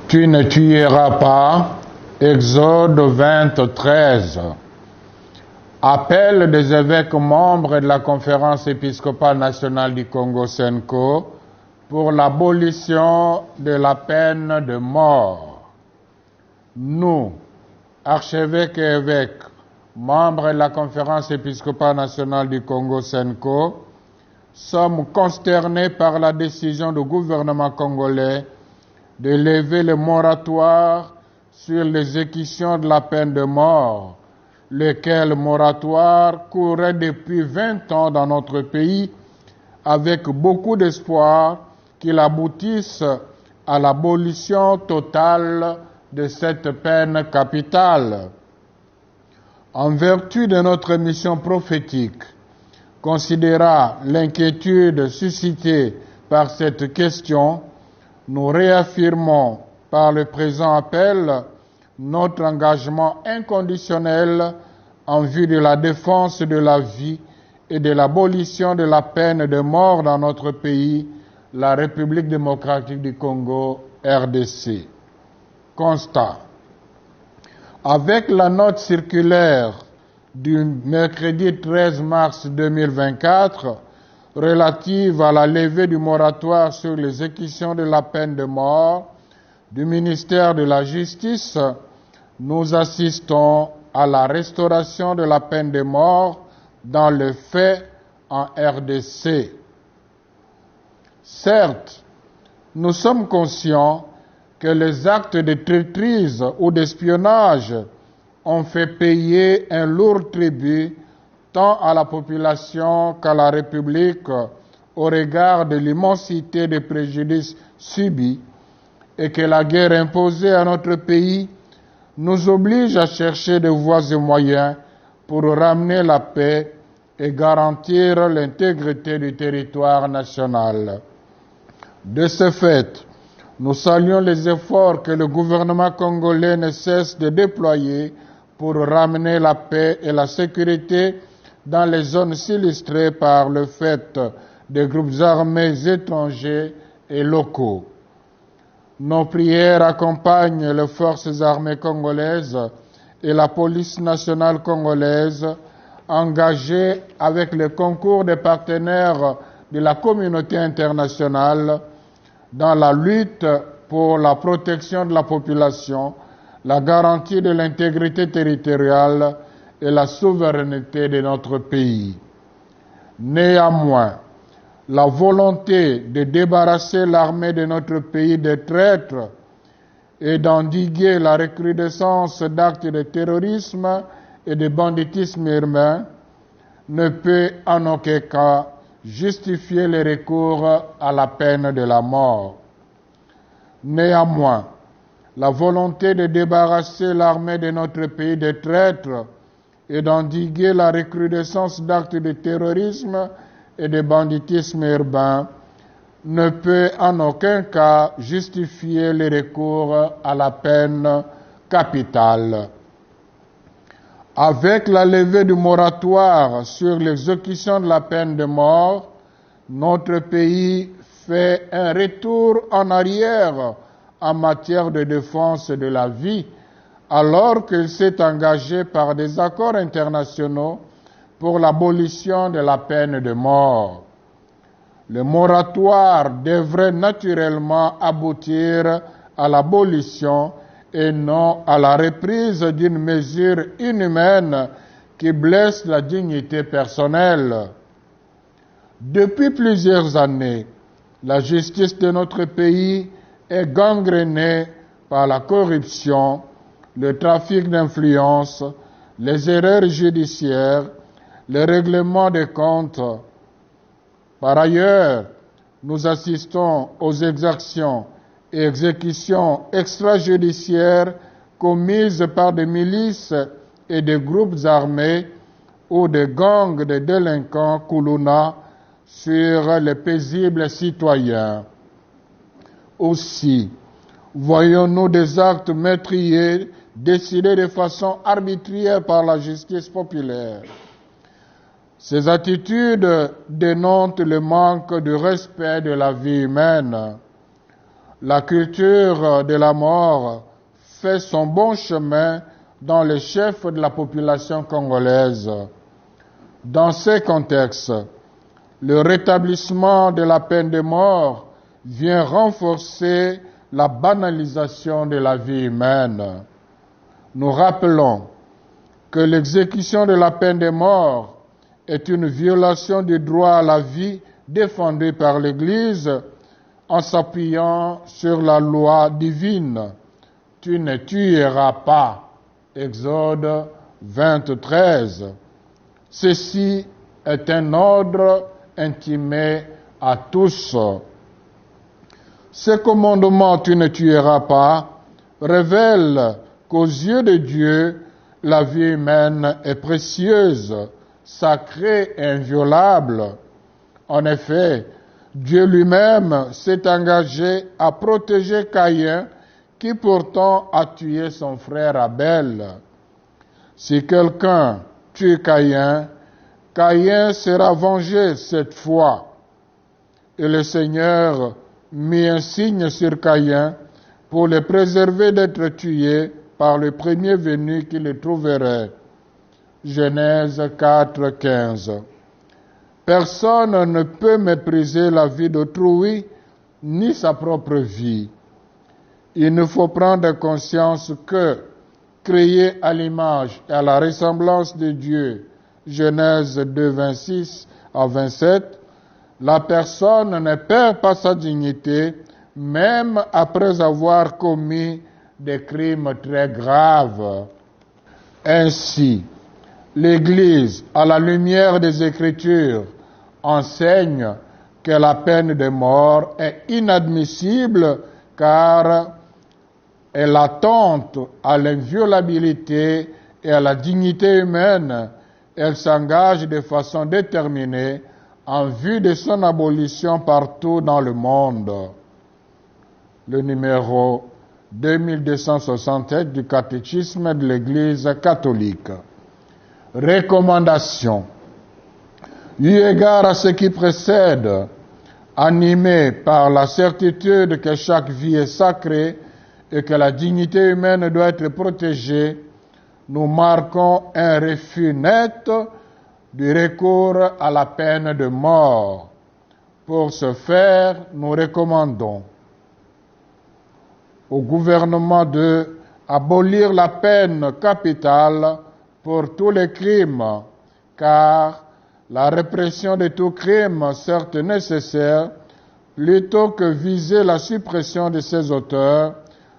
Tu ne tueras pas, Exode 20:13. Appel des évêques membres de la Conférence épiscopale nationale du Congo Senko pour l'abolition de la peine de mort. Nous, archevêques et évêques, membres de la Conférence épiscopale nationale du Congo Senko, sommes consternés par la décision du gouvernement congolais de lever le moratoire sur l'exécution de la peine de mort, lequel moratoire courait depuis 20 ans dans notre pays, avec beaucoup d'espoir qu'il aboutisse à l'abolition totale de cette peine capitale. En vertu de notre mission prophétique, considérant l'inquiétude suscitée par cette question, nous réaffirmons par le présent appel notre engagement inconditionnel en vue de la défense de la vie et de l'abolition de la peine de mort dans notre pays, la République démocratique du Congo, RDC. Constat. Avec la note circulaire du mercredi 13 mars 2024 relative à la levée du moratoire sur l'exécution de la peine de mort du ministère de la Justice, nous assistons à la restauration de la peine de mort dans le fait en RDC. Certes, nous sommes conscients que les actes de traîtrise ou d'espionnage ont fait payer un lourd tribut tant à la population qu'à la République au regard de l'immensité des préjudices subis et que la guerre imposée à notre pays nous oblige à chercher des voies et moyens pour ramener la paix et garantir l'intégrité du territoire national. De ce fait, nous saluons les efforts que le gouvernement congolais ne cesse de déployer pour ramener la paix et la sécurité dans les zones sinistrées par le fait des groupes armés étrangers et locaux. Nos prières accompagnent les forces armées congolaises et la police nationale congolaise engagées avec le concours des partenaires de la communauté internationale dans la lutte pour la protection de la population, la garantie de l'intégrité territoriale et la souveraineté de notre pays. Néanmoins, la volonté de débarrasser l'armée de notre pays des traîtres et d'endiguer la recrudescence d'actes de terrorisme et de banditisme urbain ne peut en aucun cas justifier le recours à la peine de la mort. Néanmoins, la volonté de débarrasser l'armée de notre pays des traîtres et d'endiguer la recrudescence d'actes de terrorisme et de banditisme urbain ne peut en aucun cas justifier le recours à la peine capitale. Avec la levée du moratoire sur l'exécution de la peine de mort, notre pays fait un retour en arrière en matière de défense de la vie, alors qu'il s'est engagé par des accords internationaux pour l'abolition de la peine de mort. Le moratoire devrait naturellement aboutir à l'abolition et non à la reprise d'une mesure inhumaine qui blesse la dignité personnelle. Depuis plusieurs années, la justice de notre pays est gangrénée par la corruption, le trafic d'influence, les erreurs judiciaires, le règlement des comptes. Par ailleurs, nous assistons aux exactions et exécutions extrajudiciaires commises par des milices et des groupes armés ou des gangs de délinquants Kuluna sur les paisibles citoyens. Aussi, voyons-nous des actes meurtriers décidés de façon arbitraire par la justice populaire. Ces attitudes dénotent le manque de respect de la vie humaine. La culture de la mort fait son bon chemin dans les chefs de la population congolaise. Dans ces contextes, le rétablissement de la peine de mort vient renforcer la banalisation de la vie humaine. Nous rappelons que l'exécution de la peine de mort est une violation du droit à la vie défendu par l'Église en s'appuyant sur la loi divine. Tu ne tueras pas. Exode 23. Ceci est un ordre intimé à tous. Ce commandement, tu ne tueras pas, révèle qu'aux yeux de Dieu, la vie humaine est précieuse, sacrée et inviolable. En effet, Dieu lui-même s'est engagé à protéger Caïn, qui pourtant a tué son frère Abel. Si quelqu'un tue Caïn, Caïn sera vengé cette fois. Et le Seigneur mit un signe sur Caïn pour le préserver d'être tué par le premier venu qui le trouverait. Genèse 4, 15. Personne ne peut mépriser la vie d'autrui, ni sa propre vie. Il nous faut prendre conscience que, créé à l'image et à la ressemblance de Dieu, Genèse 2, 26 à 27, la personne ne perd pas sa dignité, même après avoir commis des crimes très graves. Ainsi, l'Église, à la lumière des Écritures, enseigne que la peine de mort est inadmissible car elle attente à l'inviolabilité et à la dignité humaine. Elle s'engage de façon déterminée en vue de son abolition partout dans le monde. Le numéro 2267 du catéchisme de l'Église catholique. Recommandation. Eu égard à ce qui précède, animé par la certitude que chaque vie est sacrée et que la dignité humaine doit être protégée, nous marquons un refus net du recours à la peine de mort. Pour ce faire, nous recommandons au gouvernement de abolir la peine capitale pour tous les crimes, car la répression de tout crime, certes nécessaire, plutôt que viser la suppression de ses auteurs,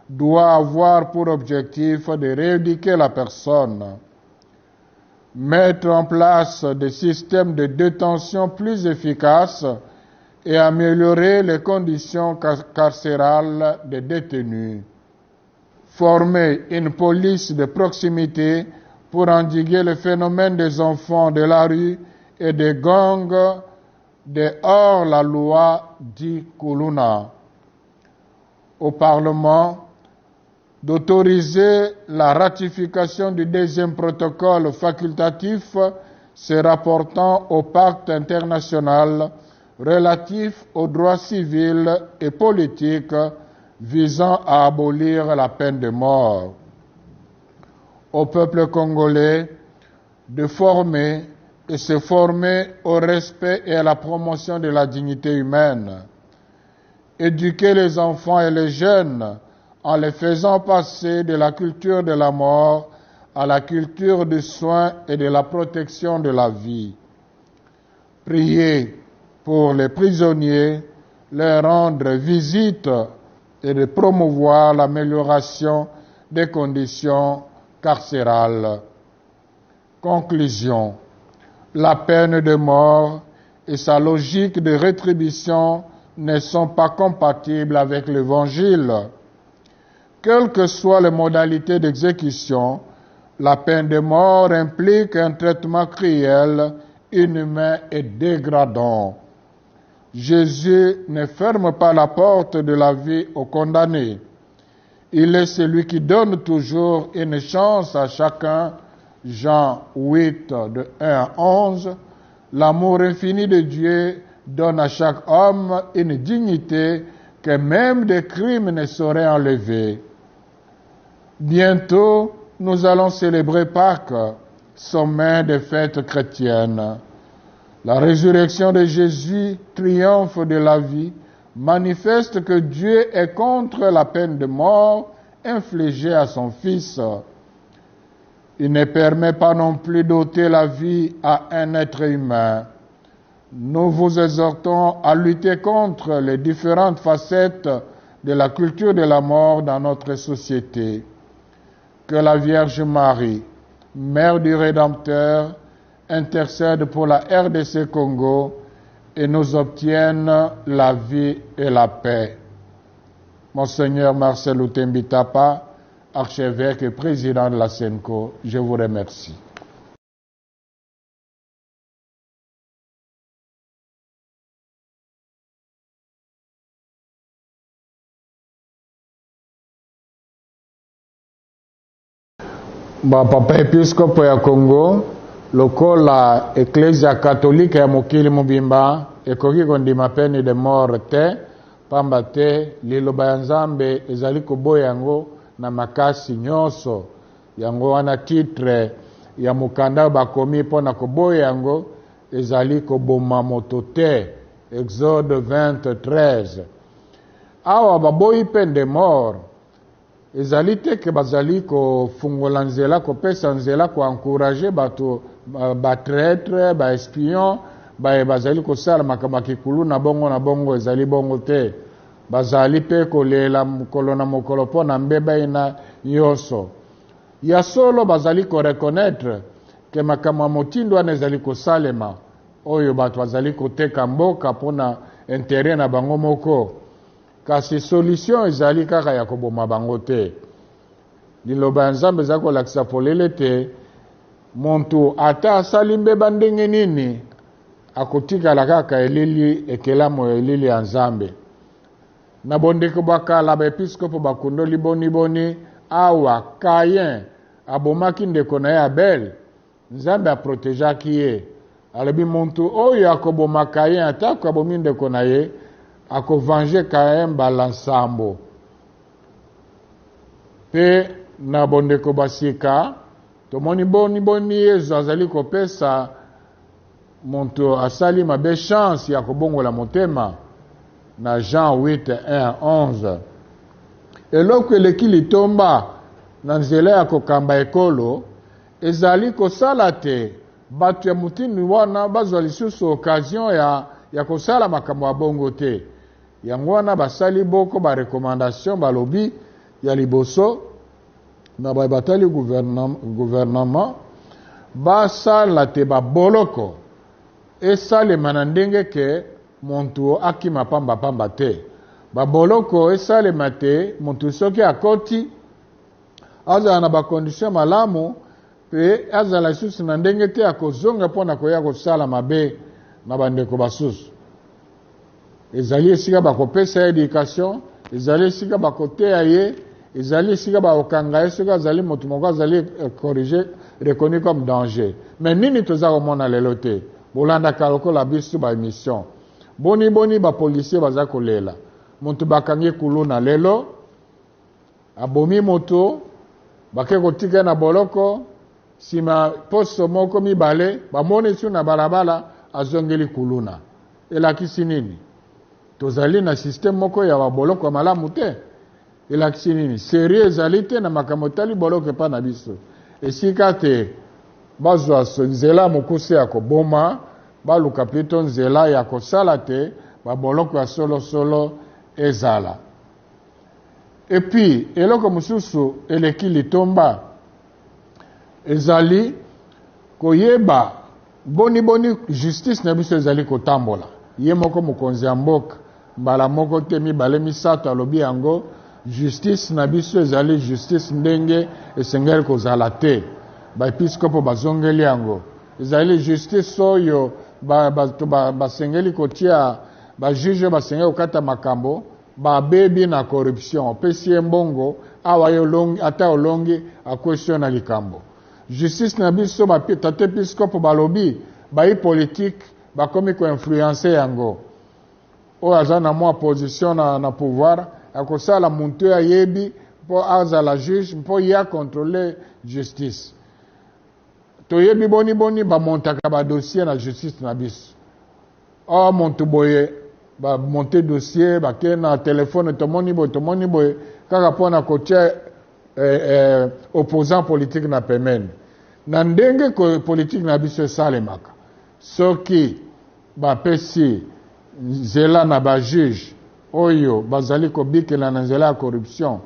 doit avoir pour objectif de rééduquer la personne. Mettre en place des systèmes de détention plus efficaces et améliorer les conditions carcérales des détenus. Former une police de proximité pour endiguer le phénomène des enfants de la rue et des gangs de hors-la-loi dit Kuluna. Au Parlement, d'autoriser la ratification du deuxième protocole facultatif se rapportant au pacte international relatif aux droits civils et politiques visant à abolir la peine de mort. Au peuple congolais de former et se former au respect et à la promotion de la dignité humaine. Éduquer les enfants et les jeunes en les faisant passer de la culture de la mort à la culture du soin et de la protection de la vie. Prier pour les prisonniers, leur rendre visite et de promouvoir l'amélioration des conditions carcérales. Conclusion. La peine de mort et sa logique de rétribution ne sont pas compatibles avec l'Évangile. Quelles que soient les modalités d'exécution, la peine de mort implique un traitement cruel, inhumain et dégradant. Jésus ne ferme pas la porte de la vie aux condamnés. Il est celui qui donne toujours une chance à chacun. Jean 8, de 1 à 11. L'amour infini de Dieu donne à chaque homme une dignité que même des crimes ne seraient enlevés. Bientôt, nous allons célébrer Pâques, sommet des fêtes chrétiennes. La résurrection de Jésus, triomphe de la vie, manifeste que Dieu est contre la peine de mort infligée à son Fils. Il ne permet pas non plus d'ôter la vie à un être humain. Nous vous exhortons à lutter contre les différentes facettes de la culture de la mort dans notre société. Que la Vierge Marie, Mère du Rédempteur, intercède pour la RDC Congo et nous obtienne la vie et la paix. Monseigneur Marcel Outembitapa, archevêque et président de la SENCO, je vous remercie. Papa Episcopo ya Congo, lokola Ecclesia Catholique ya mokili mobimba, ekoki kondima peni de mort te, pamba te liloba ya Nzambe ezali koboya yango na makasi nyonso. Yango wana titre ya mokanda bakomi mpona koboya yango ezali koboma moto te. Exode 20:13. Awa baboyi peine de mort ezali te ke bazali kofungola nzela, kopesa nzela, koencourage bato batraître, baespion, bazali kosala makambo ya kikulu na bongo ezali bongo te. Bazali pe kolela mokolo na mokolo mpo na mbeba ina nyonso. Ya solo bazali korekonetre ke makambo ya motindo wana ezali kosalema, oyo bato bazali koteka mboka mpo na intere na bango moko. Kasi solution ezali kaka ya koboma bango te. Liloba ya Nzambe ezali kolakisa polele te, muntu ata asali mbeba ndenge nini akotikala kaka elili ekelamo ya elili ya Nzambe. Na bondeko bakala baepiskopo bakundoli boni awa Kayin abomaki ndeko na ye Abel, Nzambe aprotejaki ye. Alobi muntu oyo akoboma Kayin atako abomi ndeko na ye, akovange Kayin mbala nsambo. Pe na bondeko basika tomoni boni Yesu azali kopesa muntu asali mabe chance ya kobongola motema na Jean 8:1-11. Eloko eleki litomba na nzela ya kokamba ekolo ezali kosala te bato ya mutini wana bazwa lisusu occasion ya kosala makambo ya bongo te. Yango wana basali boko ba recommandation balobi ya liboso na batali gouvernement basala te baboloko esalema na ndenge ke muntu akima pamba te. Baboloko esalema te muntu soki akoti azala na bakondisyon malamu pe azala lisusu na ndenge te akozonga mpona koya kosala mabe na bandeko basusu. Ezali esika bakopesa edukation, ezali esika bakoteya ye, ezali esika bakokanga ye soki azali motu moko azali corrigé, reconnu comme danger. Mais nini toza komona lelo te? Bolandaka lokola biso ba émission. Boni ba policier baza kolela. Muntu bakangi kuluna lelo, abomi moto, bake kotika na boloko, sima poso moko mibale, bamoni su na balabala azongeli kuluna. Elakisi nini? Tozali na système moko ya baboloko ya malamu te. Elakisi nini? Sérieux ezali te na makambo tali boloko epa na biso. Esika te bazwa nzela mokuse ya koboma, baluka plutôt nzela ya kosala te, baboloko ya solo ezala. Et puis, eloko mosusu eleki litomba ezali koyeba boni justice na biso ezali kotambola. Ye moko mokonzi ya mboka mbala moko te mibale misato alobi yango justice na biso ezali justice ndenge esengeli kozala te. Baepiskopo bazongeli yango ezali justice oyo basengeli kotia bajuge basengeli kokata makambo babebi na corruption pesi ye mbongo awa ata olongi akwestiona likambo. Justice na biso tate episkopo balobi bayi politique bakomi koinfluence yango. oyo aza na mwa position na pouvoir akosala muntu ayebi mpo azala juge mpo ye akontrole justice. Toyebi boni bamontaka badossier na justice na biso. Or muntu boye bamonte dossier bake na telefone tomoni boye kaka mpo na kotia opposant politique na pemene. Na ndenge politique na biso esalemaka soki bapesi nzela na bajuge oyo bazali kobikela na nzela ya corruption,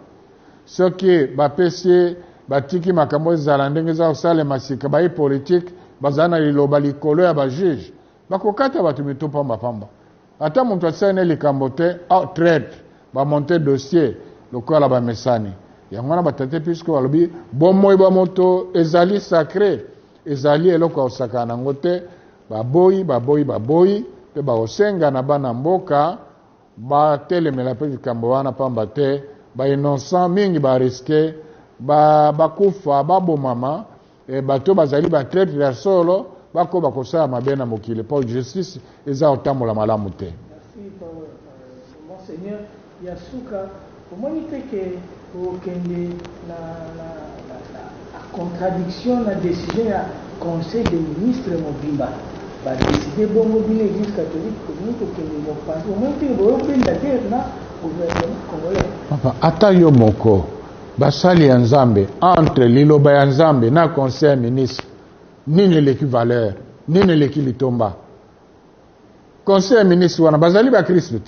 soki bapesi batiki makambo ezala ndenge eza kosalema sika baye politique bazala na liloba likolo ya bajuge bakokata bato mito pamba. Ata muntu asene likambo te traite bamonte dossier lokola bamesani yango wana batate puisque balobi bomoi bamoto ezali sacré, ezali eloko ya kosaka nango te, baboyi mpe bakosenga na bana mboka batelemela mpe likambo wana pamba te bainnocent mingi bariske bakufa babomama bato bazali batraite ya solo bako bakosala mabe na mokili mpo justice eza kotambola malamu te. Merci Monseigneur Yasuka. Omoni te ke okende na contradiction na décision ya Conseil des ministres mobimba badeside bongo bino église catholique komoni kokende mopanzi omoni te boyokenda te na gouvernement congolais. Papa ata yo moko basali ya nzambe entre liloba ya nzambe na conseil ya ministre nini eleki valeur nini eleki litomba. Conseil ya ministre wana bazali bakristo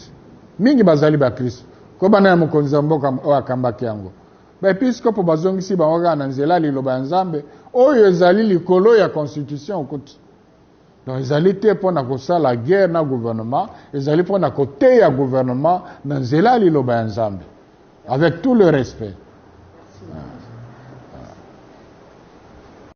mingi bazali bakristo ko bana ya mokonzi ya mboka oyo akambaki yango baepiskopo bazongisi bango kaka na nzela liloba ya nzambe oyo ezali likolo ya constitution okuti. Donc ezali te mpo na kosala guerre na gouvernement, ezali mpo na koteya gouvernement na nzela liloba ya nzambe avec tout le respect. Merci.